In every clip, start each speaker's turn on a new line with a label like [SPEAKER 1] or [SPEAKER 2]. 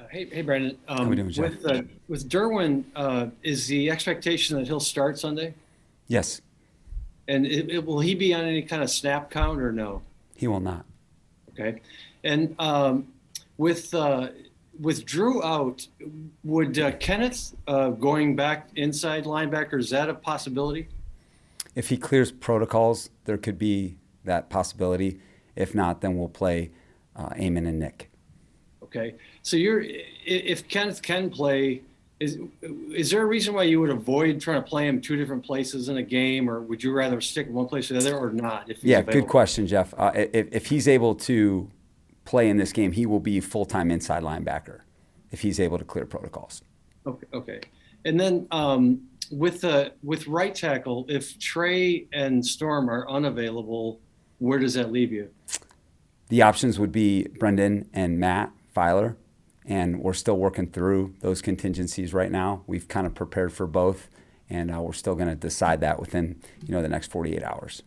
[SPEAKER 1] Hey, Brandon.
[SPEAKER 2] How we doing, Jeff?
[SPEAKER 1] With Derwin, is the expectation that he'll start Sunday?
[SPEAKER 2] Yes,
[SPEAKER 1] And will he be on any kind of snap count or no?
[SPEAKER 2] he will not.
[SPEAKER 1] Okay. And with uh, with Drew out, would Kenneth going back inside linebacker, is that a possibility?
[SPEAKER 2] If he clears protocols, there could be that possibility. If not, then we'll play Eamon and Nick.
[SPEAKER 1] Okay. So if Kenneth can play, is there a reason why you would avoid trying to play him two different places in a game, or would you rather stick in one place or the other, or not if he's
[SPEAKER 2] Yeah, good
[SPEAKER 1] available?
[SPEAKER 2] question, Jeff. If he's able to play in this game, he will be full-time inside linebacker if he's able to clear protocols.
[SPEAKER 1] Okay. Okay. And then with right tackle, if Trey and Storm are unavailable, where does that leave you?
[SPEAKER 2] The options would be Brendan and Matt Filer, and we're still working through those contingencies right now. We've kind of prepared for both, and we're still going to decide that within the next 48 hours.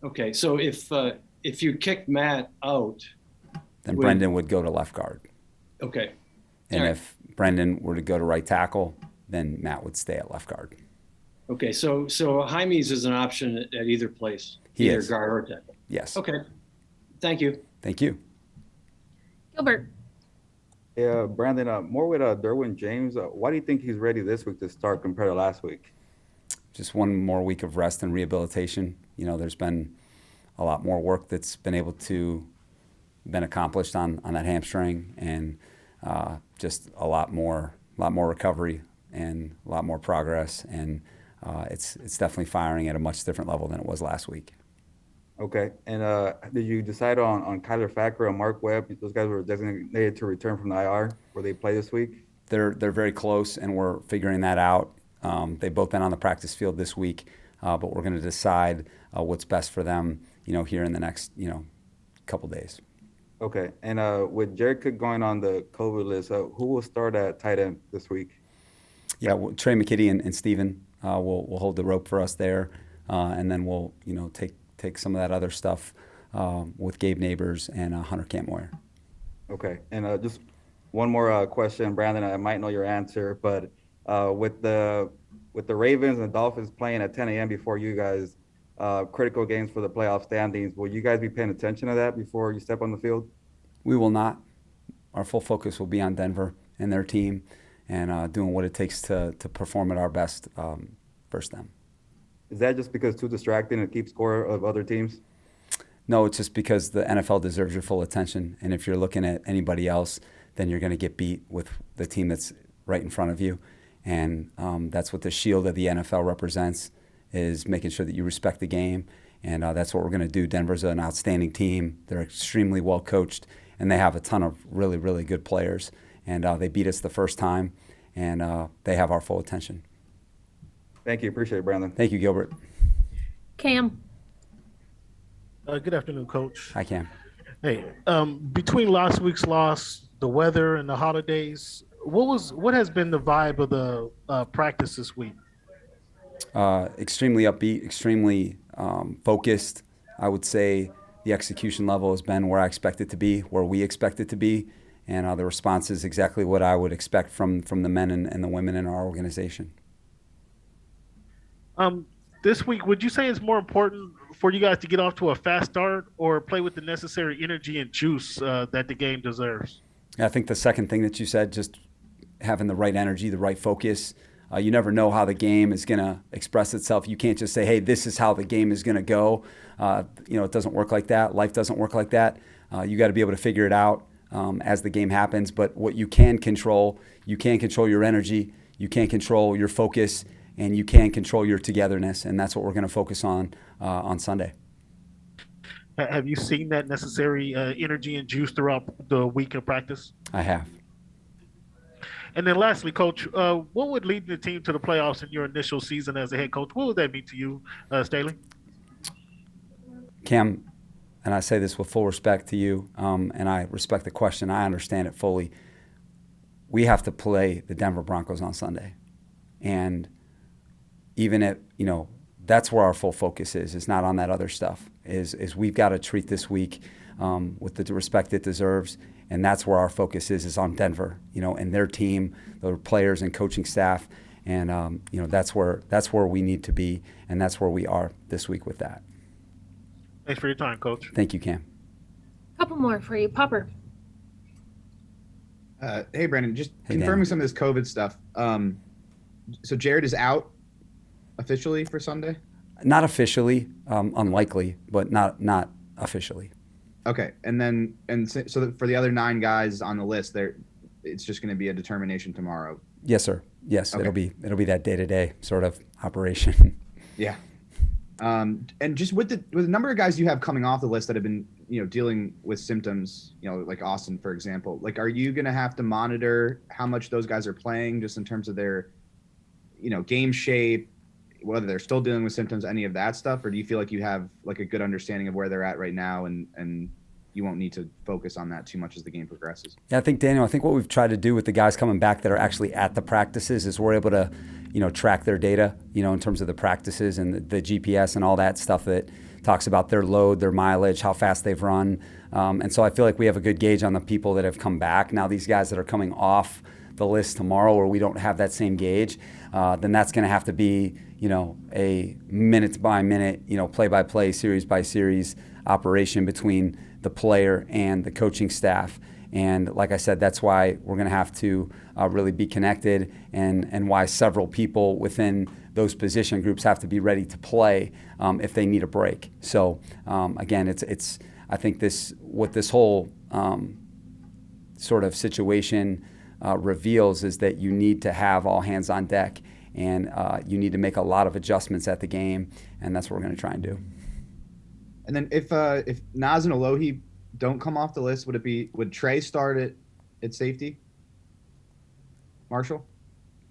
[SPEAKER 1] Okay. So if you kick Matt out,
[SPEAKER 2] Then
[SPEAKER 1] would
[SPEAKER 2] Brendan would go to left guard.
[SPEAKER 1] okay. All
[SPEAKER 2] And
[SPEAKER 1] right.
[SPEAKER 2] if Brendan were to go to right tackle, then Matt would stay at left guard.
[SPEAKER 1] Okay. So Jaime's is an option at either place,
[SPEAKER 2] He
[SPEAKER 1] either
[SPEAKER 2] is.
[SPEAKER 1] guard or tackle.
[SPEAKER 2] Yes.
[SPEAKER 1] Okay. Thank you.
[SPEAKER 2] Thank you.
[SPEAKER 3] Gilbert.
[SPEAKER 4] Yeah, Brandon, more with Derwin James. Why do you think he's ready this week to start compared to last week?
[SPEAKER 2] Just one more week of rest and rehabilitation. There's been a lot more work that's been accomplished on that hamstring, and just a lot more recovery and a lot more progress. And it's definitely firing at a much different level than it was last week.
[SPEAKER 4] Okay, and did you decide on Kyler Fackrell and Mark Webb? Those guys were designated to return from the IR. Where they play this week?
[SPEAKER 2] They're very close, and we're figuring that out. They've both been on the practice field this week, but we're going to decide what's best for them, here in the next, couple days.
[SPEAKER 4] Okay, and with Jared Cook going on the COVID list, who will start at tight end this week?
[SPEAKER 2] Yeah, Trey McKitty and Steven will hold the rope for us there, and then we'll, take some of that other stuff with Gabe Neighbors and Hunter Campmoyer.
[SPEAKER 4] Okay, and just one more question, Brandon. I might know your answer, but with the Ravens and the Dolphins playing at 10 a.m. before you guys, critical games for the playoff standings, will you guys be paying attention to that before you step on the field?
[SPEAKER 2] We will not. Our full focus will be on Denver and their team, and doing what it takes to perform at our best versus them.
[SPEAKER 4] Is that just because it's too distracting and keep score of other teams?
[SPEAKER 2] No, it's just because the NFL deserves your full attention, and if you're looking at anybody else, then you're going to get beat with the team that's right in front of you. And that's what the shield of the NFL represents, is making sure that you respect the game. And that's what we're going to do. Denver's an outstanding team. They're extremely well coached, and they have a ton of really, really good players. And they beat us the first time, and they have our full attention.
[SPEAKER 4] Thank you. Appreciate it, Brandon.
[SPEAKER 2] Thank you, Gilbert.
[SPEAKER 3] Cam.
[SPEAKER 5] Good afternoon, Coach.
[SPEAKER 2] Hi, Cam.
[SPEAKER 5] Hey, between last week's loss, the weather, and the holidays, what has been the vibe of the practice this week?
[SPEAKER 2] Extremely upbeat, extremely focused. I would say the execution level has been where I expect it to be, where we expect it to be, and the response is exactly what I would expect from the men and the women in our organization.
[SPEAKER 5] This week, would you say it's more important for you guys to get off to a fast start or play with the necessary energy and juice that the game deserves?
[SPEAKER 2] Yeah, I think the second thing that you said, just having the right energy, the right focus. You never know how the game is going to express itself. You can't just say, hey, this is how the game is going to go. It doesn't work like that. Life doesn't work like that. You got to be able to figure it out as the game happens. But what you can control your energy, you can control your focus, and you can control your togetherness. And that's what we're going to focus on Sunday.
[SPEAKER 5] Have you seen that necessary energy and juice throughout the week of practice?
[SPEAKER 2] I have.
[SPEAKER 5] And then lastly, Coach, what would lead the team to the playoffs in your initial season as a head coach? What would that mean to you, Staley?
[SPEAKER 2] Cam, and I say this with full respect to you, and I respect the question. I understand it fully. We have to play the Denver Broncos on Sunday. And even at, that's where our full focus is. It's not on that other stuff. Is we've got to treat this week with the respect it deserves, and that's where our focus is on Denver, and their team, their players and coaching staff, and that's where we need to be, and that's where we are this week with that.
[SPEAKER 5] Thanks for your time, Coach.
[SPEAKER 2] Thank you, Cam.
[SPEAKER 3] Couple more for you, Popper.
[SPEAKER 6] Hey, Brandon, just
[SPEAKER 2] Hey,
[SPEAKER 6] confirming
[SPEAKER 2] Dan.
[SPEAKER 6] some of this COVID stuff. So Jared is out officially for Sunday?
[SPEAKER 2] Not officially, unlikely, but not officially.
[SPEAKER 6] Okay. So for the other 9 guys on the list, it's just going to be a determination tomorrow.
[SPEAKER 2] Yes, sir. Yes,
[SPEAKER 6] Okay.
[SPEAKER 2] it'll be that day-to-day sort of operation.
[SPEAKER 6] Yeah. And just with the number of guys you have coming off the list that have been, dealing with symptoms, like Austin, for example, like, are you going to have to monitor how much those guys are playing just in terms of their, game shape, whether they're still dealing with symptoms, any of that stuff? Or do you feel like you have like a good understanding of where they're at right now and you won't need to focus on that too much as the game progresses?
[SPEAKER 2] Yeah, Daniel, I think what we've tried to do with the guys coming back that are actually at the practices is we're able to, track their data, in terms of the practices and the GPS and all that stuff that talks about their load, their mileage, how fast they've run. And so I feel like we have a good gauge on the people that have come back. Now these guys that are coming off the list tomorrow, where we don't have that same gauge, then that's going to have to be, a minute by minute, play by play, series by series operation between the player and the coaching staff. And like I said, that's why we're going to have to really be connected, and why several people within those position groups have to be ready to play if they need a break. So again, it's I think what this whole sort of situation reveals is that you need to have all hands on deck, and you need to make a lot of adjustments at the game, and that's what we're going to try and do.
[SPEAKER 6] And then if Nas and Alohi don't come off the list, would Trey start at safety? Marshall?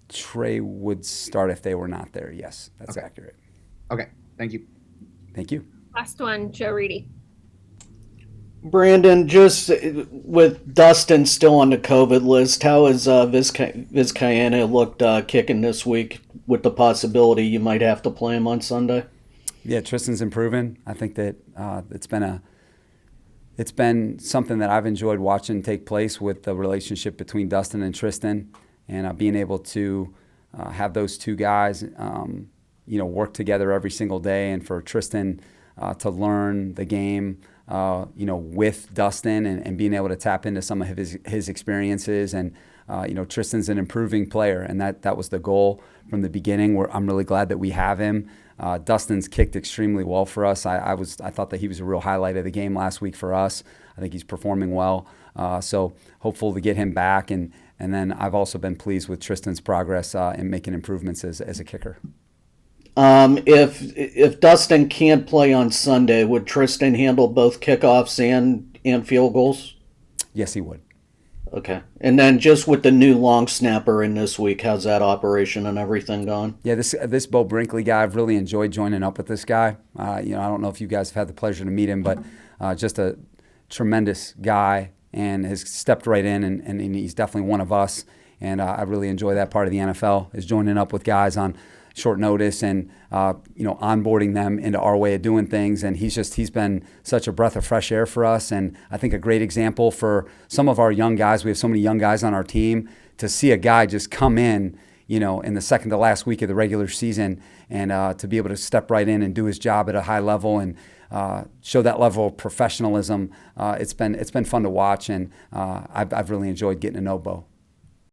[SPEAKER 2] Trey would start if they were not there. Yes, that's
[SPEAKER 6] Okay.
[SPEAKER 2] accurate.
[SPEAKER 6] Okay. Thank you.
[SPEAKER 2] Thank you.
[SPEAKER 3] Last one, Joe Reedy.
[SPEAKER 7] Brandon, just with Dustin still on the COVID list, how has Vizcaína looked kicking this week, with the possibility you might have to play him on Sunday?
[SPEAKER 2] Yeah, Tristan's improving. I think that it's been something that I've enjoyed watching take place with the relationship between Dustin and Tristan, and being able to have those two guys, work together every single day, and for Tristan to learn the game, with Dustin, and being able to tap into some of his experiences. And Tristan's an improving player, and that was the goal from the beginning. I'm really glad that we have him. Dustin's kicked extremely well for us. I thought that he was a real highlight of the game last week for us. I think he's performing well. So hopeful to get him back. And then I've also been pleased with Tristan's progress in making improvements as a kicker.
[SPEAKER 7] If Dustin can't play on Sunday, would Tristan handle both kickoffs and field goals?
[SPEAKER 2] Yes, he would.
[SPEAKER 7] Okay. And then just with the new long snapper in this week, how's that operation and everything going?
[SPEAKER 2] Yeah, this Bo Brinkley guy, I've really enjoyed joining up with this guy. I don't know if you guys have had the pleasure to meet him, but just a tremendous guy, and has stepped right in, and he's definitely one of us. And I really enjoy that part of the NFL, is joining up with guys on short notice and onboarding them into our way of doing things. And he's been such a breath of fresh air for us, and I think a great example for some of our young guys. We have so many young guys on our team. To see a guy just come in in the second to last week of the regular season, and to be able to step right in and do his job at a high level, and show that level of professionalism, it's been fun to watch, and I've really enjoyed getting to know Bo.